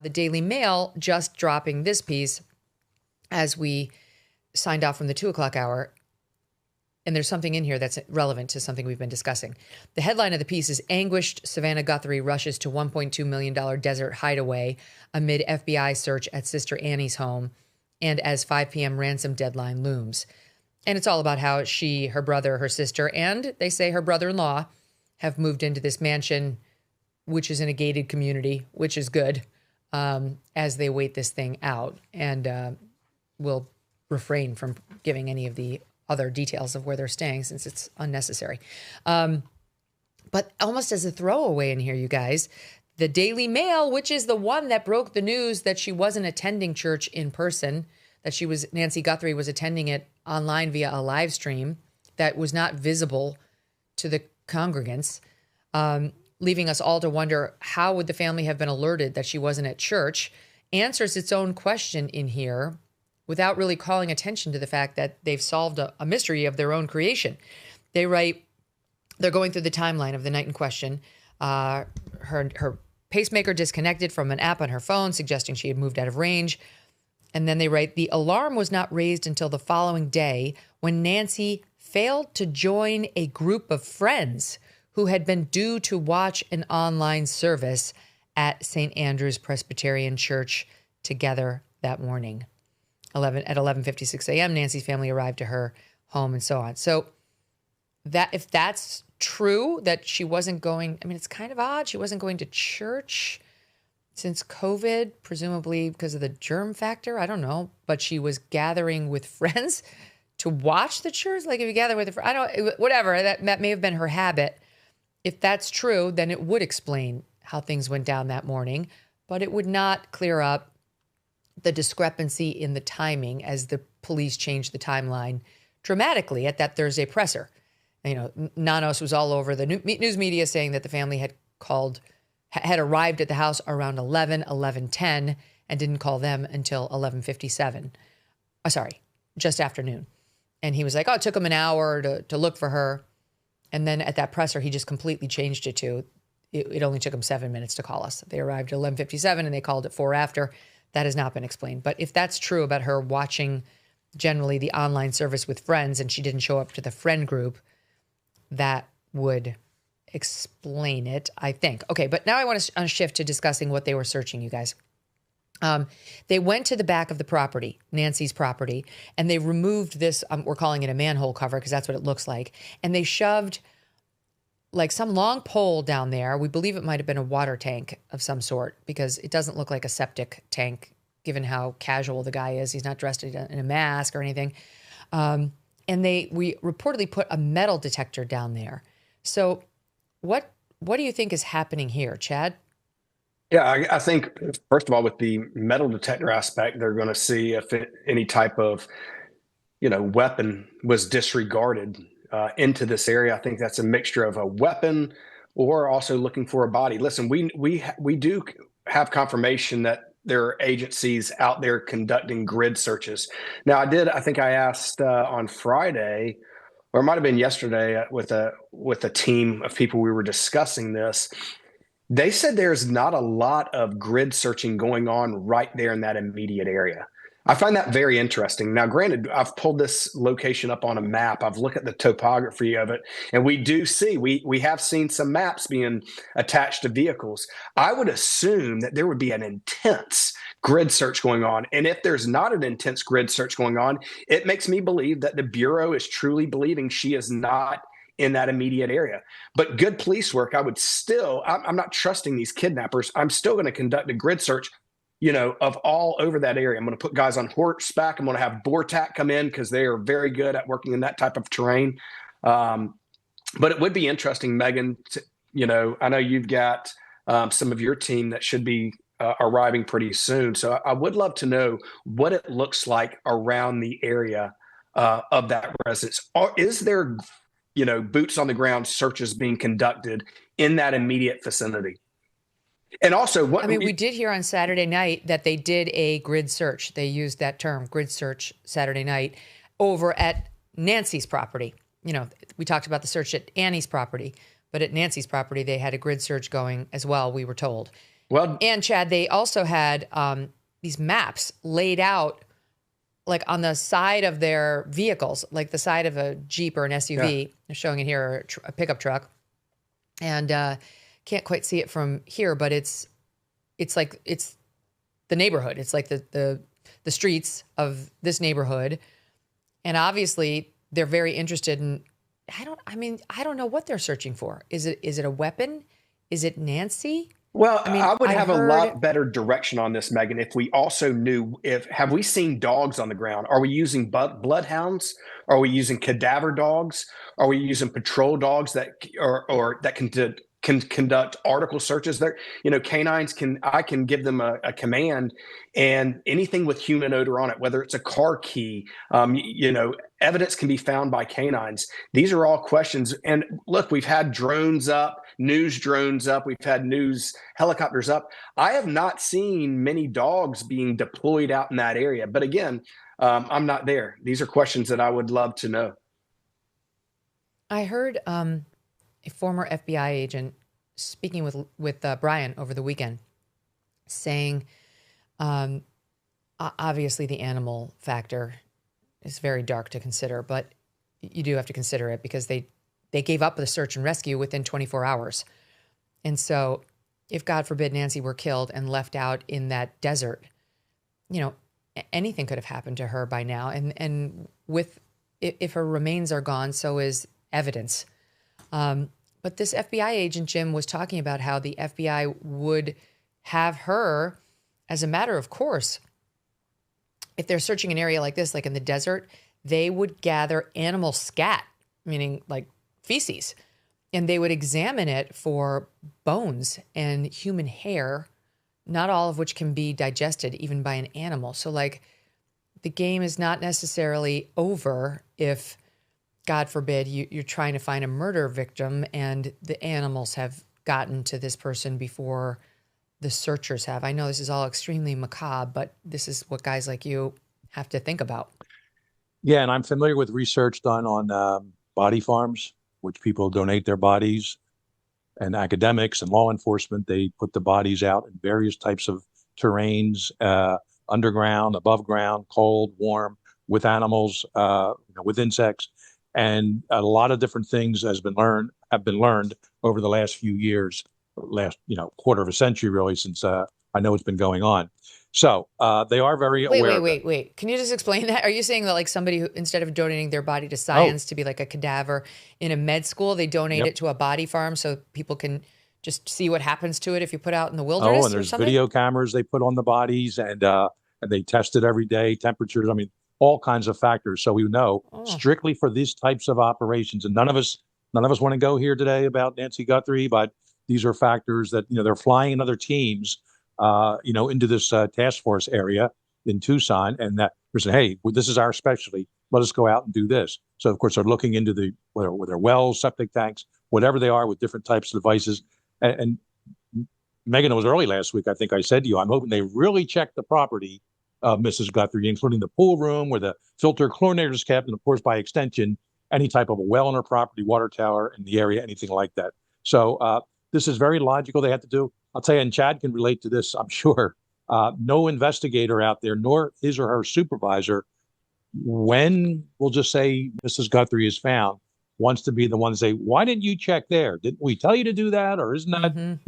The Daily Mail just dropping this piece as we signed off from the 2 o'clock hour. And there's something in here that's relevant to something we've been discussing. The headline of the piece is Anguished Savannah Guthrie Rushes to $1.2 million Desert Hideaway Amid FBI Search at Sister Annie's Home and as 5 p.m. ransom deadline looms. And it's all about how she, her brother, her sister, and they say her brother-in-law have moved into this mansion, which is in a gated community, which is good, as they wait this thing out. And we'll refrain from giving any of the other details of where they're staying since it's unnecessary. But almost as a throwaway in here, you guys, the Daily Mail, which is the one that broke the news that she wasn't attending church in person, that Nancy Guthrie was attending it online via a live stream that was not visible to the congregants, leaving us all to wonder, how would the family have been alerted that she wasn't at church, answers its own question in here without really calling attention to the fact that they've solved a mystery of their own creation. They write, they're going through the timeline of the night in question. Her pacemaker disconnected from an app on her phone, suggesting she had moved out of range. And then they write, the alarm was not raised until the following day when Nancy failed to join a group of friends who had been due to watch an online service at St. Andrew's Presbyterian Church together that morning. At 11:56 a.m., Nancy's family arrived to her home and so on. So that if that's true, that she wasn't going, I mean, it's kind of odd. She wasn't going to church since COVID, presumably because of the germ factor. I don't know. But she was gathering with friends to watch the church. Like if you gather with a friend, whatever, that may have been her habit. If that's true, then it would explain how things went down that morning, but it would not clear up the discrepancy in the timing as the police changed the timeline dramatically at that Thursday presser. You know, Nanos was all over the news media saying that the family had arrived at the house around 11:10 and didn't call them until 11:57. Just after noon. And he was like, it took him an hour to look for her. And then at that presser, he just completely changed it to, it only took him 7 minutes to call us. They arrived at 11:57 and they called at 4 after. That has not been explained. But if that's true about her watching generally the online service with friends and she didn't show up to the friend group, that would explain it, I think. Okay, but now I want to shift to discussing what they were searching, you guys. They went to the back of the property, Nancy's property, and they removed this, we're calling it a manhole cover because that's what it looks like. And they shoved like some long pole down there. We believe it might have been a water tank of some sort because it doesn't look like a septic tank given how casual the guy is. He's not dressed in a mask or anything. And we reportedly put a metal detector down there. So what do you think is happening here, Chad? Yeah, I think, first of all, with the metal detector aspect, they're going to see if any type of, weapon was disregarded into this area. I think that's a mixture of a weapon or also looking for a body. Listen, we do have confirmation that there are agencies out there conducting grid searches. Now, I think I asked on Friday, or it might have been yesterday, with a team of people we were discussing this. They said there's not a lot of grid searching going on right there in that immediate area. I find that very interesting. Now, granted, I've pulled this location up on a map. I've looked at the topography of it, and we do see, we have seen some maps being attached to vehicles. I would assume that there would be an intense grid search going on. And if there's not an intense grid search going on, it makes me believe that the Bureau is truly believing she is not in that immediate area. But good police work, I'm not trusting these kidnappers. I'm still going to conduct a grid search, of all over that area. I'm going to put guys on horseback. I'm going to have BORTAC come in because they are very good at working in that type of terrain. But it would be interesting, Megyn, I know you've got some of your team that should be arriving pretty soon. So I would love to know what it looks like around the area of that residence. Or is there boots on the ground searches being conducted in that immediate vicinity? And also, we did hear on Saturday night that they did a grid search. They used that term, grid search, Saturday night over at Nancy's property. We talked about the search at Annie's property, but at Nancy's property, they had a grid search going as well, we were told. Well, And Chad, they also had these maps laid out like on the side of their vehicles, like the side of a Jeep or an SUV. yeah. They're showing it here, or a pickup truck. And can't quite see it from here, but it's the neighborhood. It's like the streets of this neighborhood. And obviously they're very interested in, I don't know what they're searching for. Is it a weapon? Is it Nancy? Well, I mean, I would I have a heard- lot better direction on this, Megyn, if we also knew have we seen dogs on the ground? Are we using bloodhounds? Are we using cadaver dogs? Are we using patrol dogs that or that can conduct article searches? There, canines I can give them a command, and anything with human odor on it, whether it's a car key, evidence can be found by canines. These are all questions. And look, we've had drones up, news drones up, we've had news helicopters up. I have not seen many dogs being deployed out in that area. But again, I'm not there. These are questions that I would love to know. I heard a former FBI agent speaking with Brian over the weekend, saying, obviously the animal factor is very dark to consider, but you do have to consider it because they gave up the search and rescue within 24 hours. And so if, God forbid, Nancy were killed and left out in that desert, anything could have happened to her by now. And if her remains are gone, so is evidence. But this FBI agent, Jim, was talking about how the FBI would have her, as a matter of course, if they're searching an area like this, like in the desert, they would gather animal scat, meaning like feces, and they would examine it for bones and human hair, not all of which can be digested even by an animal. So like the game is not necessarily over if, God forbid, you're trying to find a murder victim and the animals have gotten to this person before the searchers have. I know this is all extremely macabre, but this is what guys like you have to think about. Yeah, and I'm familiar with research done on body farms, which people donate their bodies, and academics and law enforcement, they put the bodies out in various types of terrains, underground, above ground, cold, warm, with animals, with insects. And a lot of different things have been learned over the last few years, quarter of a century, really, since I know it's been going on. So they are very aware. Wait. Can you just explain that? Are you saying that like somebody who, instead of donating their body to science to be like a cadaver in a med school, they donate it to a body farm so people can just see what happens to it if you put out in the wilderness? And there's video cameras they put on the bodies, and they test it every day, temperatures. I mean, all kinds of factors. So we know strictly for these types of operations, and none of us want to go here today about Nancy Guthrie, but these are factors that, they're flying in other teams, into this task force area in Tucson, and that they're saying, hey, this is our specialty. Let us go out and do this. So of course they're looking into whether they're wells, septic tanks, whatever they are, with different types of devices. And Megyn, it was early last week, I think I said to you, I'm hoping they really check the property of Mrs. Guthrie, including the pool room where the filter chlorinator is kept, and of course, by extension, any type of a well on her property, water tower in the area, anything like that. So this is very logical. They have to do. I'll tell you, and Chad can relate to this, I'm sure. No investigator out there, nor his or her supervisor, when we'll just say Mrs. Guthrie is found, wants to be the one to say, "Why didn't you check there? Didn't we tell you to do that? Or isn't that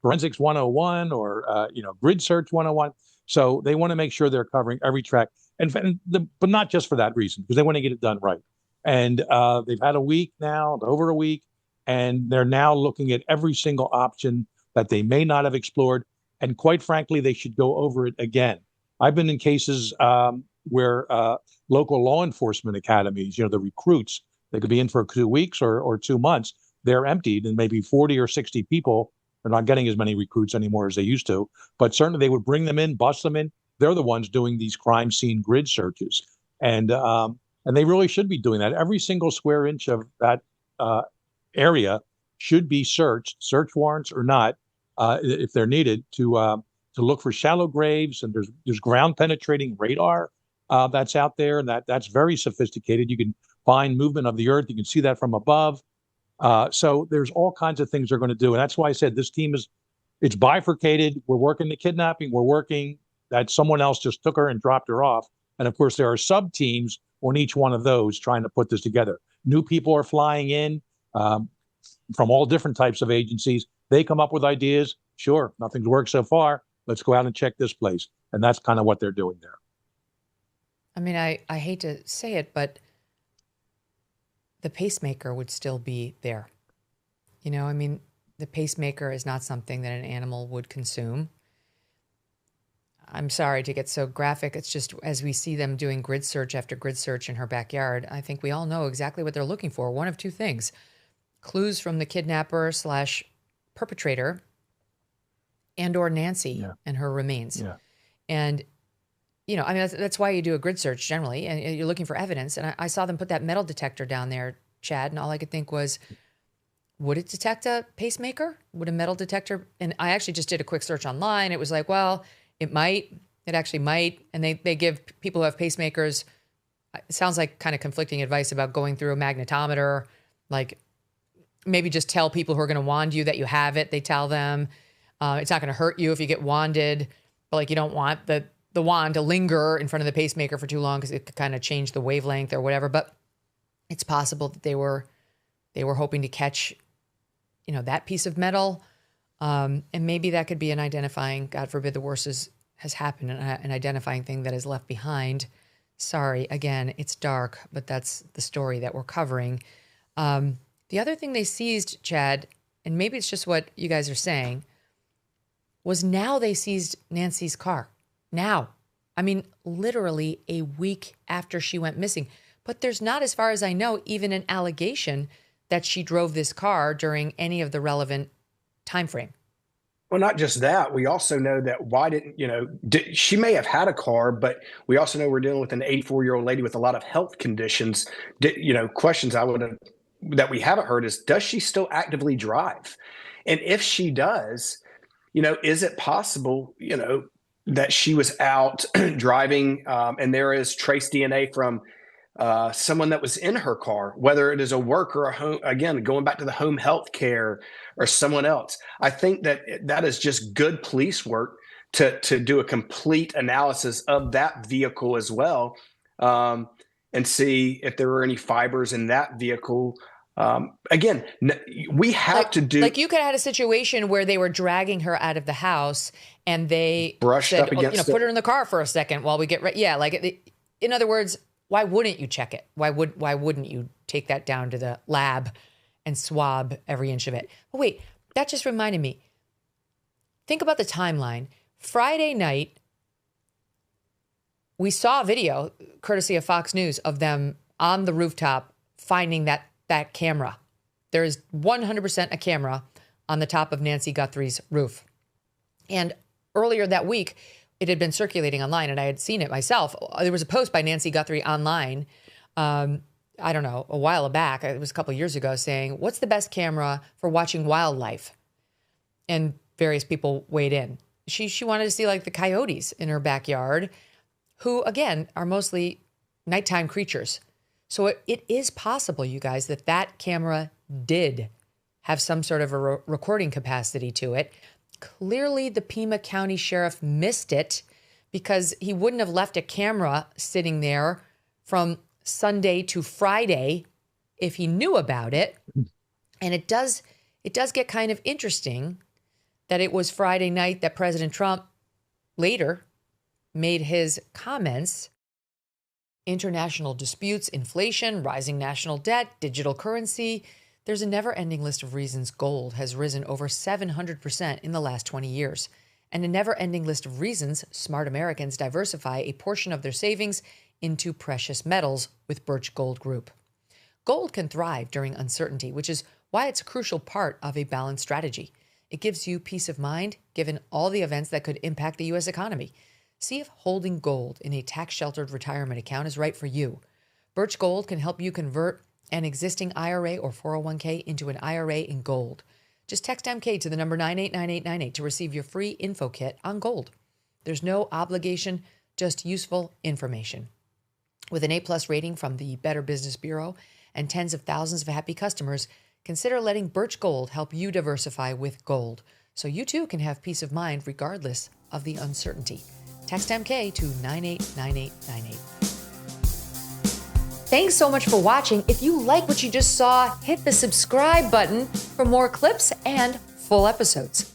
forensics 101 or grid search 101?" So they want to make sure they're covering every track, but not just for that reason, because they want to get it done right. And they've had a week now, over a week, and they're now looking at every single option that they may not have explored. And quite frankly, they should go over it again. I've been in cases where local law enforcement academies, the recruits, they could be in for 2 weeks or 2 months. They're emptied, and maybe 40 or 60 people. They're not getting as many recruits anymore as they used to, but certainly they would bring them in, bust them in. They're the ones doing these crime scene grid searches, and they really should be doing that. Every single square inch of that area should be searched, search warrants or not, if they're needed, to look for shallow graves. And there's ground penetrating radar that's out there, and that's very sophisticated. You can find movement of the earth. You can see that from above. So there's all kinds of things they're going to do. And that's why I said this team is it's bifurcated. We're working the kidnapping. We're working that someone else just took her and dropped her off. And of course, there are sub teams on each one of those trying to put this together. New people are flying in from all different types of agencies. They come up with ideas. Sure, nothing's worked so far. Let's go out and check this place. And that's kind of what they're doing there. I mean, I hate to say it, but the pacemaker would still be there. You know, I mean, the pacemaker is not something that an animal would consume. I'm sorry to get so graphic. It's just as we see them doing grid search after grid search in her backyard, I think we all know exactly what they're looking for. One of two things: clues from the kidnapper / perpetrator and or Nancy and her remains. Yeah. And, you know, I mean, that's why you do a grid search generally, and you're looking for evidence. And I saw them put that metal detector down there, Chad, and all I could think was, would it detect a pacemaker? Would a metal detector? And I actually just did a quick search online. It was like, well, it might. It actually might. And they give people who have pacemakers, it sounds like kind of conflicting advice about going through a magnetometer. Like maybe just tell people who are going to wand you that you have it. They tell them it's not going to hurt you if you get wanded. But like you don't want the wand to linger in front of the pacemaker for too long because it could kind of change the wavelength or whatever. But it's possible that they were hoping to catch, you know, that piece of metal. And maybe that could be an identifying, God forbid the worst has happened, an identifying thing that is left behind. Sorry, again, it's dark, but that's the story that we're covering. The other thing they seized, Chad, and maybe it's just what you guys are saying, was now they seized Nancy's car. Now. I mean, literally a week after she went missing. But there's not, as far as I know, even an allegation that she drove this car during any of the relevant time frame. Well, not just that. We also know that why didn't, you know, she may have had a car, but we also know we're dealing with an 84-year-old lady with a lot of health conditions. You know, questions that we haven't heard is, does she still actively drive? And if she does, you know, is it possible, you know, that she was out driving and there is trace DNA from someone that was in her car, whether it is a worker, a home, again, going back to the home health care or someone else. I think that is just good police work to do a complete analysis of that vehicle as well, and see if there were any fibers in that vehicle. Again, we have to do. Like you could have had a situation where they were dragging her out of the house and they brushed said, up against put her in the car for a second while we get ready. Yeah, like in other words, why wouldn't you check it? Why wouldn't you take that down to the lab and swab every inch of it? But wait, that just reminded me. Think about the timeline. Friday night, we saw a video, courtesy of Fox News, of them on the rooftop finding that camera. There is 100% a camera on the top of Nancy Guthrie's roof. And earlier that week, it had been circulating online and I had seen it myself. There was a post by Nancy Guthrie online, I don't know, a while back, it was a couple of years ago, saying, what's the best camera for watching wildlife? And various people weighed in. She wanted to see like the coyotes in her backyard, who again are mostly nighttime creatures. So it is possible, you guys, that camera did have some sort of a recording capacity to it. Clearly, the Pima County Sheriff missed it because he wouldn't have left a camera sitting there from Sunday to Friday if he knew about it. And it does get kind of interesting that it was Friday night that President Trump later made his comments. International disputes, inflation, rising national debt, digital currency. There's a never-ending list of reasons gold has risen over 700% in the last 20 years, and a never-ending list of reasons smart Americans diversify a portion of their savings into precious metals with Birch Gold Group. Gold can thrive during uncertainty, which is why it's a crucial part of a balanced strategy. It gives you peace of mind, given all the events that could impact the U.S. economy. See if holding gold in a tax-sheltered retirement account is right for you. Birch Gold can help you convert an existing IRA or 401k into an IRA in gold. Just text MK to the number 989898 to receive your free info kit on gold. There's no obligation, just useful information. With an A+ rating from the Better Business Bureau and tens of thousands of happy customers, consider letting Birch Gold help you diversify with gold. so you too can have peace of mind regardless of the uncertainty. Text MK to 989898. Thanks so much for watching. If you like what you just saw, hit the subscribe button for more clips and full episodes.